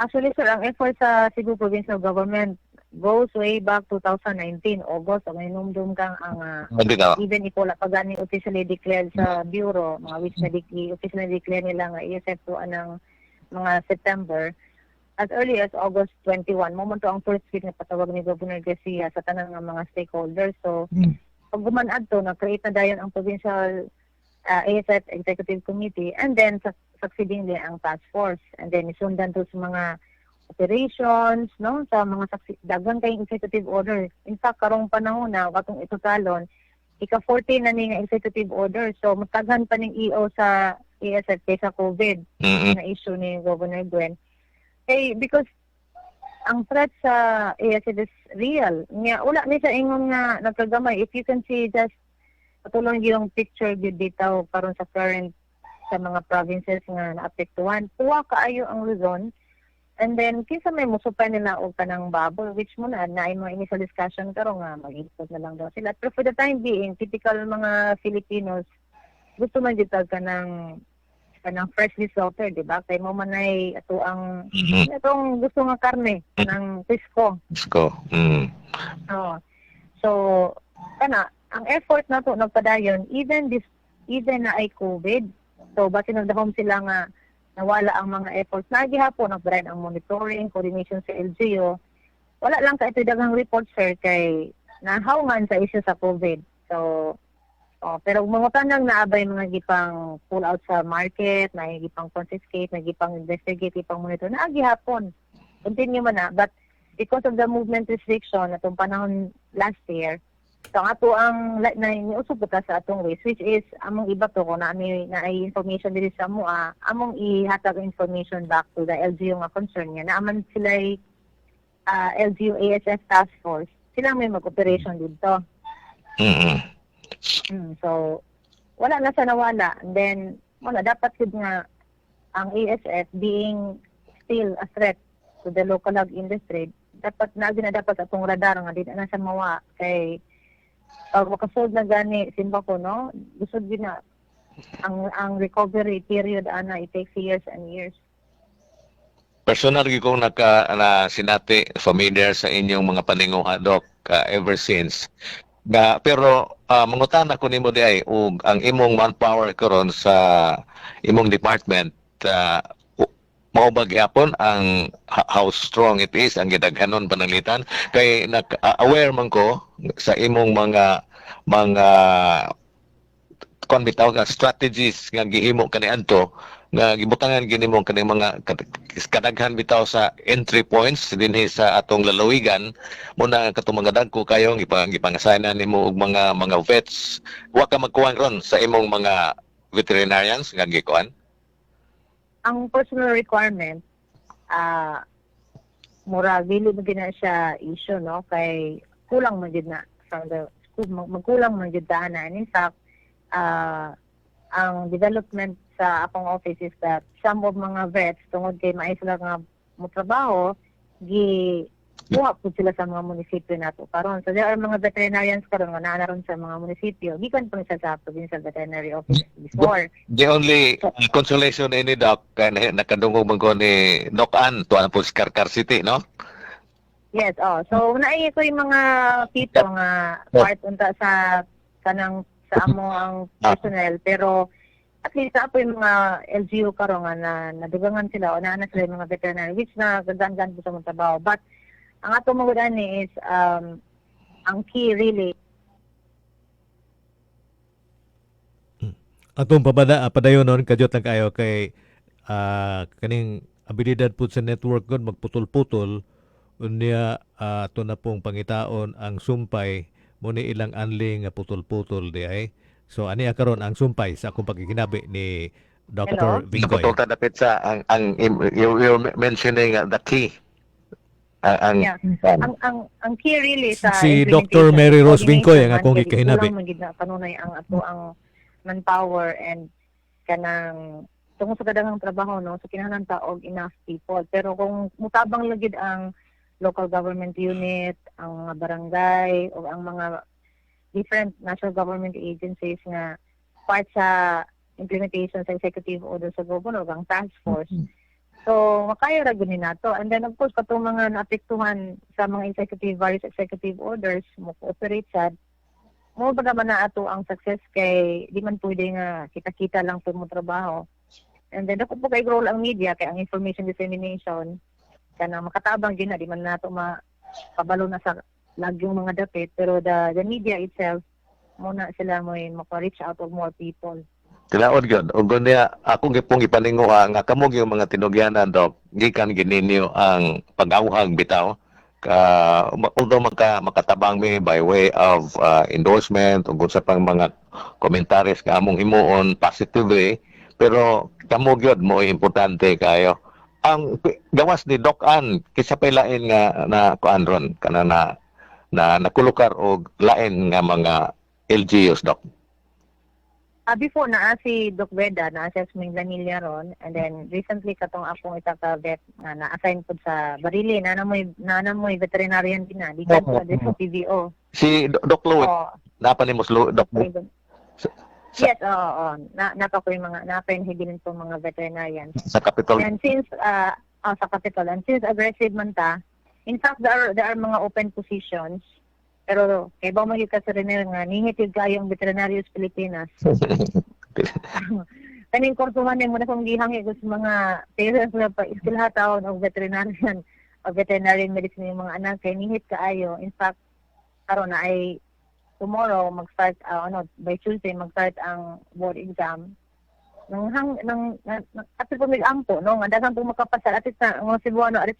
Actually sir, ang effort sa Cebu Provincial Government goes way back 2019 August ang hinumdum kang ang even if wala pa gani officially declared sa bureau mga which na officially declare nila nga ESF to anang mga September. As early as August 21, momento ang first week na patawag ni Governor Garcia sa tanang ng mga stakeholders. So, pag gumanad to, na-create na dayon ang Provincial ASF Executive Committee and then succeeding din ang task force. And then isundan to sa mga operations, no, sa mga dagang kayong executive order. In fact, karong panahon na, katong itotalon, ika-14 na ni nga executive order. So, mataghan pa ng EO sa ASF kaysa COVID na issue ni Governor Gwen. Because ang threat sa ASF is real. Wala ni sa ingon nga nagkagamay. If you can see just patulong yung picture dito karon sa current sa mga provinces nga naapektuhan. Tuwa kaayo ang Luzon. And then kinsa may musupay nila og kanang bubble which mo na mga initial discussion karon nga mag-ikot na lang daw sila. Pero for the time being, typical mga Filipinos gusto man dito kanang freshly slaughtered, di ba? Kay mo man ay ato ang itong gusto nga karne ng Pisco. So, ang effort na to nagpadayon even na ay COVID. So, basi nagdahom sila nga nawala ang mga efforts. Nagihapon nagbrain ang monitoring, coordination sa LGU. Wala lang ka ito daghang report sir kay nahawngan sa issue sa COVID. So, pero mga tanang naabay mga gipang pull out sa market, na gipang confiscate, na gipang investigate, gipang monitor, na gihapon. Continue man na. But because of the movement restriction atong panahon last year, so ato ang niusog ta sa atong ways, which is among iba to kung na ay information diri sa mua, among ihatag information back to the LGU nga concern niya. Naaman sila LGU ASF task force. sila may mag-operation dito. So, wala na sa nawala. And then, wala, dapat yun nga, ang ASF being still a threat to the local ag industry, dapat na dapat atong radar nga, di na sa mawa. Kay, pag makasold na gani, simba ko, no? Gusto din na, ang recovery period, it takes years and years. Personal ko na sinati familiar sa inyong mga paninguha, Doc, ever since. Pero mangutana ko nimo di ay ug ang imong manpower karon sa imong department, mao ba gyapon ang how strong it is ang gidaghanon pananglitan kay aware man ko sa imong mga kon bitaw nga strategies nga gihimo kaniadto nga gibutangan gini mo kani mga kadaghan bitaw sa entry points dinhi sa atong lalawigan mo na katong mga dagko kayo gipangasaynan nimo og mga vets wa ka magkuhan ron sa imong mga veterinarians nga gikuan. Ang personal requirement mura dili mo gina siya issue, no, kay kulang man gid na from the magkulang man gid ana. In fact, ang development sa akong office is that some of mga vets tungod kay maay sila nga motrabaho kuha po sila sa mga munisipyo nato karon. So there are mga veterinarians karon nga naa ron sa mga munisipyo gikan pa siya sa provincial veterinary office before. The only consolation ini Doc nakadungog man ko ni Doc Ann tuan po sa Karkar City, no? Yes, so naay ko yung mga people nga part unta sa kanang sa amo ang personnel, pero at least ako yung mga LGU karon nga na nadugangan sila o naana sila yung mga veterinary which na gagan po sa mga trabaho. But ang ato mga ni is ang key really atong padayonon kadyot lang kayo kay kaning abilidad po sa network gud magputol-putol unya ato na pong pangitaon ang sumpay mo ni ilang anli nga putol-putol di ay. So ani karon ang sumpay sa akong pagkikinabi ni Dr. Vincoy. Dr. Dapit sa ang you're mentioning the key. Ang key really sa si Dr. Mary Rose Vincoy ang akong gikahinabi. Kanunay ang ato ang manpower and kanang tungod sa kadaghang trabaho, no, so kinahanglan ta og enough people. Pero kung mutabang lagid ang local government unit, ang mga barangay o ang mga different national government agencies nga part sa implementation sa executive order sa governor ang task force. So makaya ra gud ni nato. And then of course katong mga naapektuhan sa mga various executive orders mo cooperate sad mo ba naman na ato ang success kay di man pwede nga kita-kita lang po mo trabaho. And then ako po kay role ang media kay ang information dissemination kana makatabang din na di man nato mapabalo na sa lagyong mga dapit, pero the media itself muna sila mo maka-reach out of more people. Tilaod gyud ug niya akong gipong ipaninguha nga kamo yung mga tinugyanan, Doc, gikan gininyo ang pag-awhag bitaw although makatabang mi by way of endorsement ug sa pang mga commentaries nga among himuon positively, pero kamo gyud mo importante kayo ang gawas ni Doc Ann kisa pay lain nga na kuan ron kana na nakulukar og lain nga mga LGUs, Doc. Before na si Doc Veda na sa Minglanilla ron, and then recently katong akong vet nga na-assign po sa Barili na namoy veterinarian din na di ka sa PVO. Si Doc Louie napa ni Doc Yes, napa ko yung mga napainhigilin po mga veterinarians sa Capitol. And since sa Capitol, and since aggressive man ta, in fact, there are mga open positions. Pero kay ba magiging kasariner nga, nihitid kayong Veterinarios Pilipinas. Kaning kortuhan mo na kung gihangi sa mga parents na pa iskilhataon o veterinarian medicine yung mga anak, kay nihit kaayo. In fact, karon na ay tomorrow, mag-start, by Tuesday, mag-start ang board exam. At po may ampo, no? Nga dagang po makapasal. At sa mga Cebuano, at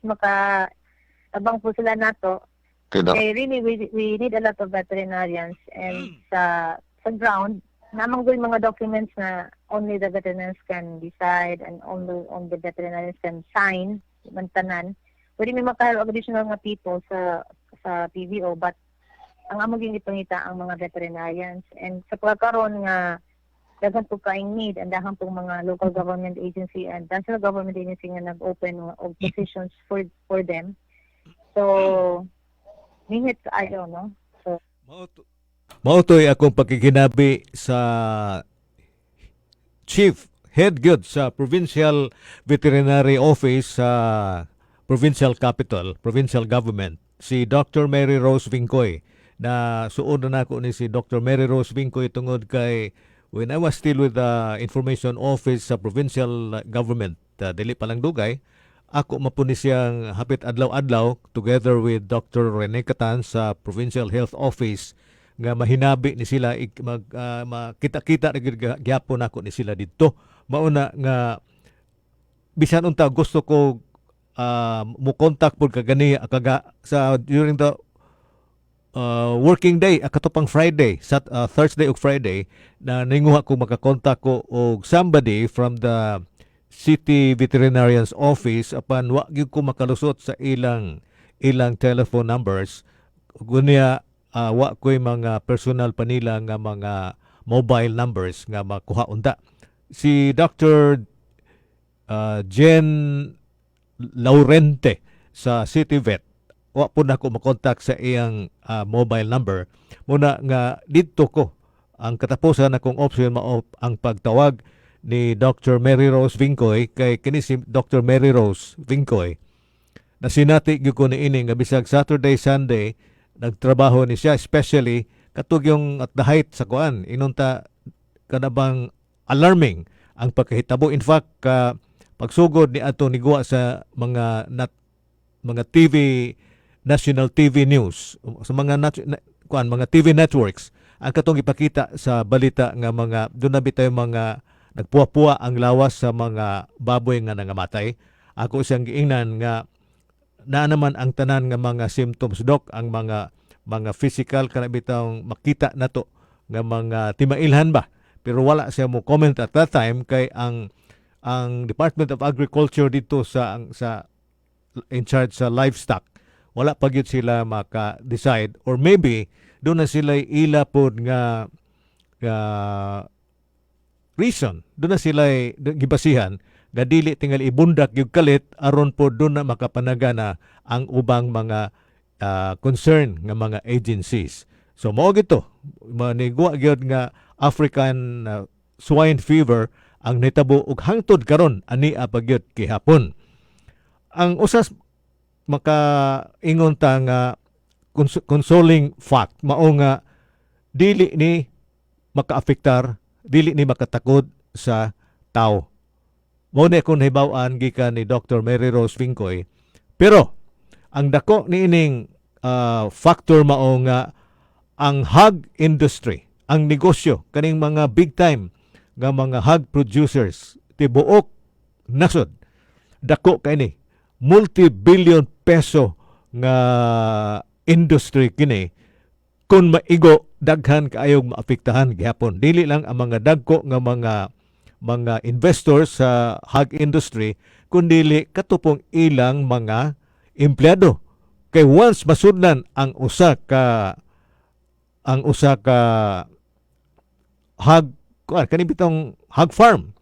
abang po sila nato. Okay, really, we need a lot of veterinarians. And sa ground, namang yung mga documents na only the veterinarians can decide and only the veterinarians can sign, mantanan. Pwede may makahalo additional nga people sa PVO, but ang amo gyud ipangita ang mga veterinarians, and sa pagkakaroon nga daghan po kaing need and daghan pong mga local government agency and national government agency nga nag-open og positions for them. So ningit kaayo, no? So Mautoy akong pagkikinabi sa Chief Head Good sa Provincial Veterinary Office sa Provincial Capital, Provincial Government, si Dr. Mary Rose Vincoy. Na suod na ako ni si Dr. Mary Rose Vincoy tungod kay when I was still with the Information Office sa Provincial Government, dili pa lang dugay, ako mapuni siyang hapit adlaw-adlaw together with Dr. Rene Catan sa Provincial Health Office nga mahinabi ni sila makita-kita na gyapon ako ni sila didto. Mauna nga bisan unta gusto ko mo contact pud kagani sa during the working day katupang Friday sa Thursday ug Friday na ninguha ko makakontak ko og somebody from the City Veterinarian's Office apan wa gyud ko makalusot sa ilang telephone numbers gunya wa ko'y mga personal panila nga mga mobile numbers nga makuha unta. Si Dr. Jen Laurente sa City Vet, wa po na ko makontak sa iyang mobile number. Muna nga dito ko ang katapusan akong option mao ang pagtawag ni Dr. Mary Rose Vincoy kay kini si Dr. Mary Rose Vincoy na sinati gyud ko niini nga bisag Saturday Sunday nagtrabaho ni siya, especially katug yung at the height sa kuan inunta kanabang alarming ang pagkahitabo. In fact, pagsugod ni ato niguwa sa mga TV, national TV news, sa mga mga TV networks, ang katong ipakita sa balita nga mga doon na bitay mga nagpuwa-puwa ang lawas sa mga baboy nga nangamatay. Ako siyang giingnan nga na naman ang tanan nga mga symptoms, Doc, ang mga physical kana bitang makita nato nga mga timailhan ba, pero wala siya mo comment at that time kay ang Department of Agriculture dito sa in charge sa livestock wala pa gyud sila maka-decide, or maybe doon na sila ila pod nga reason, doon na sila gibasihan nga dili tingal ibundak yung kalit aron po doon na makapanagana ang ubang mga concern nga mga agencies. So mao gito manigwa gyud nga African swine fever ang nitabo og hangtod karon ani pagyud gihapon. Ang usas makaingon ta nga consoling fact mao nga dili ni makaapektar, dili ni makatakod sa tao. Mao ni akong nahibaw-an gikan ni Dr. Mary Rose Vincoy. Pero ang dako niining factor mao nga ang hog industry, ang negosyo kaning mga big time nga mga hog producers tibuok nasod dako kay ni multi-billion peso nga industry kini kun maigo daghan kaayog maapektahan gihapon. Dili lang ang mga dagko nga mga investors sa hog industry kundi katupong ilang mga empleyado. Kay once masudlan ang usa ka hog kani bitong hog farm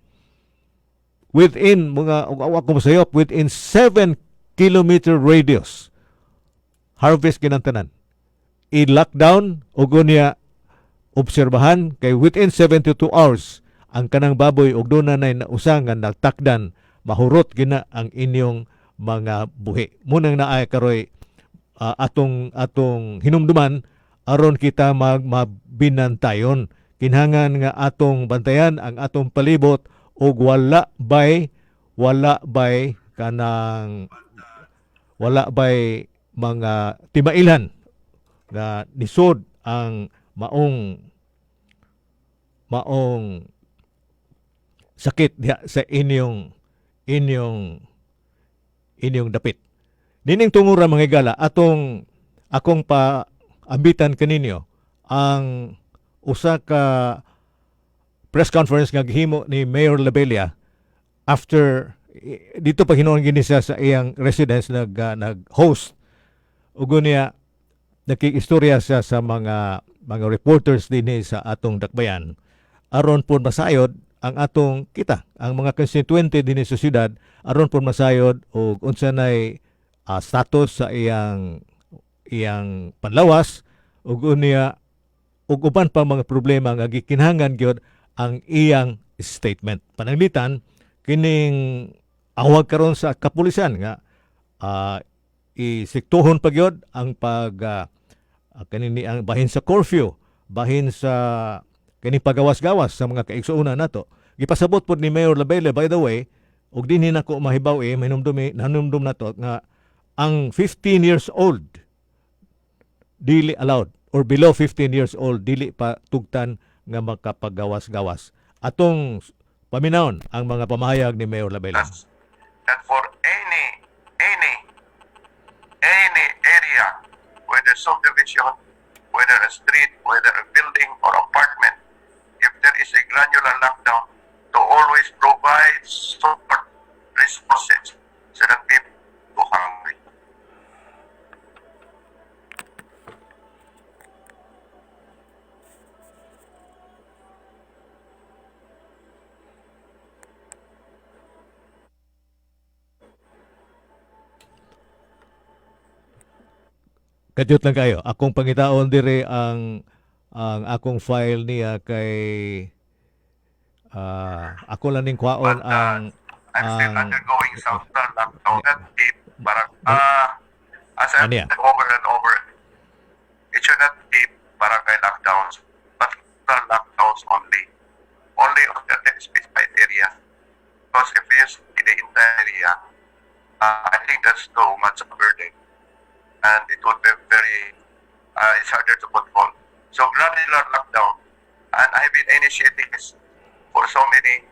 within mga ako masayop within 7 kilometer radius harvest kinantanan i-lockdown o gunya obserbahan kay within 72 hours ang kanang baboy og doon na nausangan nagtakdan mahurot gina ang inyong mga buhi. Munang naay karoy atong hinumduman aron kita mabinantayon. Kinhangan nga atong bantayan ang atong palibot og wala bay mga timailhan nga nisod ang maong sakit diha sa inyong dapit. Nining tungura mga igala, akong paambitan kaninyo ang usa ka press conference nga gihimo ni Mayor Labella after dito pa hinuon gini siya sa iyang residence nag-host ug niya nakikistorya siya sa mga reporters din sa atong dakbayan aron po masayod ang atong kita, ang mga constituente din sa syudad aron po masayod og unsa nay status sa iyang panlawas ug unya ug uban pa mga problema nga gikinahanglan gyud ang iyang statement. Pananglitan kining awag karon sa kapulisan nga isiktuhon pa gyud ang kanini ang bahin sa curfew, bahin sa kining pagawas-gawas sa mga kaigsuonan nato. Gipasabot pod ni Mayor Labele, by the way, ug dinhi nako mahibaw nanumdum nato nga ang 15 years old dili allowed or below 15 years old dili pa tugtan nga makapagawas-gawas. Atong paminawon ang mga pamahayag ni Mayor Labele. That for any area, whether subdivision, whether a street, whether a building or apartment, if there is a granular lockdown, to always provide support resources so that people go hungry. Kadyot lang kayo. Akong pangitaon dire ang akong file niya kay ako lang ning kwaon I'm still undergoing some lockdown. That deep, parang, as I've Ano yan? said over and over, it should not be barangay lockdowns, but lockdowns only. Only on certain specified areas. Because if you see the entire area, I think that's too much of a burden. And it would be it's harder to control. So granular lockdown, and I've been initiating this for so many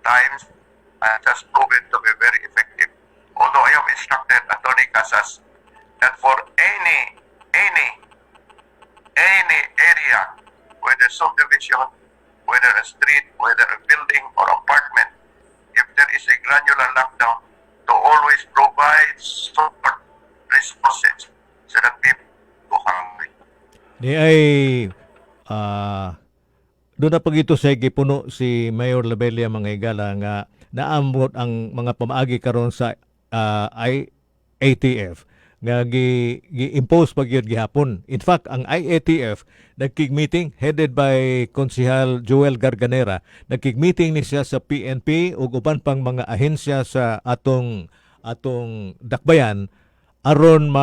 times, and it has proven to be very effective. Although I have instructed Attorney Casas that for any area, whether subdivision, whether a street, whether a building or apartment, if there is a granular lockdown, to always provide support resources so that people go hungry. Ni ay doon na pagito sa gipuno si Mayor Labelle mga higala nga naamot ang mga pamaagi karon sa IATF nga gi-impose pagyud gihapon. In fact, ang IATF nagkig-meeting headed by Konsehal Joel Garganera. Nagkig-meeting ni siya sa PNP ug uban pang mga ahensya sa atong dakbayan aron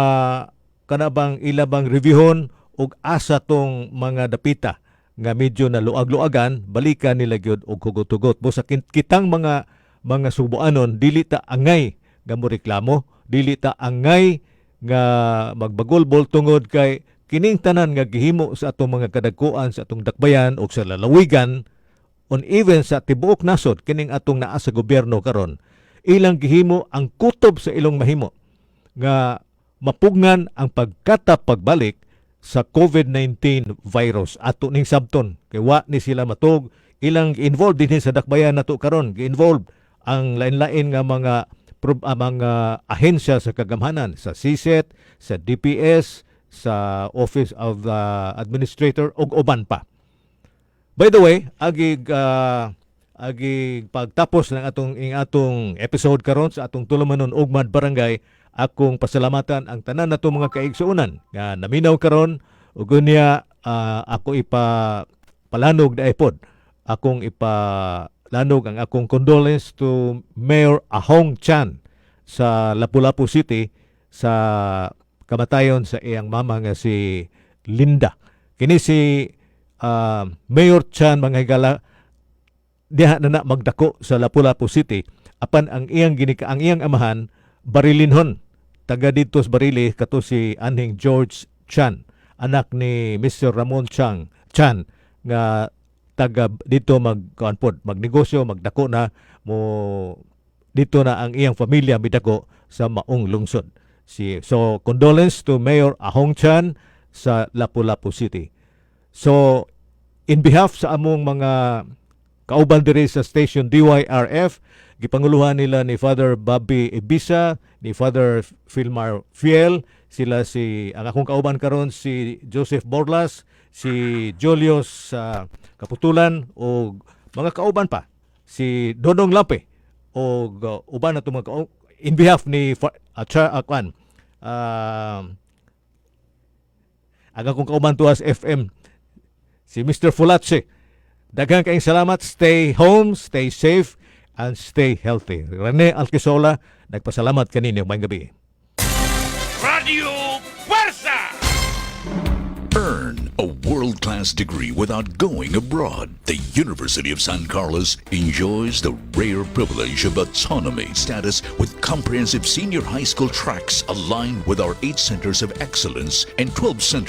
kanabang ilabang reviewon ug asa tong mga dapita nga medyo na luag-luagan balikan nila gyud og hugot-hugot. Busa kitang mga subuanon dili ta angay nga moreklamo, dili ta angay nga magbagolbol tungod kay kining tanan nga gihimo sa atong mga kadagkuan sa atong dakbayan ug sa lalawigan on even sa tibuok nasod kining atong naa sa gobyerno karon ilang gihimo ang kutob sa ilong mahimo nga mapugnan ang pagbalik sa COVID-19 virus ato ning sabton kay wa ni sila matug ilang involved din sa dakbayan nato karon gi-involved ang lain-lain nga mga ahensya sa kagamhanan sa CSET, sa DPS, sa Office of the Administrator ug uban pa. By the way, agig pagtapos ng atong episode karon sa atong Tulumanon Ugmad Barangay, akong pasalamatan ang tanan nato mga kaigsuonan nga naminaw karon ug unya ako palanog daay pod. Akong lanog ang akong condolence to Mayor Ahong Chan sa Lapu-Lapu City sa kamatayon sa iyang mama nga si Linda. Kini si Mayor Chan mga higala diha na magdako sa Lapu-Lapu City apan ang iyang amahan barilinhon taga dito sa Barili kato si anhing George Chan, anak ni Mr. Ramon Chan nga taga dito magnegosyo, magdako na mo dito na ang iyang pamilya midako sa maong lungsod. So condolence to Mayor Ahong Chan sa Lapu-Lapu City. So in behalf sa among mga kauban diri sa station DYRF, gipanguluhan nila ni Father Bobby Ibisa, ni Father Filmar Fiel, sila ang akong kauban karon si Joseph Borlas, si Julius Kaputulan o mga kauban pa, si Dodong Lape o uban na mga in behalf ni ang akong kauban tuwas FM, si Mr. Fulatse. Daghang kayong salamat. Stay home, stay safe, and stay healthy. Rene Alquisola, nagpasalamat kanino may gabi. Radio Fuerza! Earn a world-class degree without going abroad. The University of San Carlos enjoys the rare privilege of autonomy status with comprehensive senior high school tracks aligned with our 8 centers of excellence and 12 centers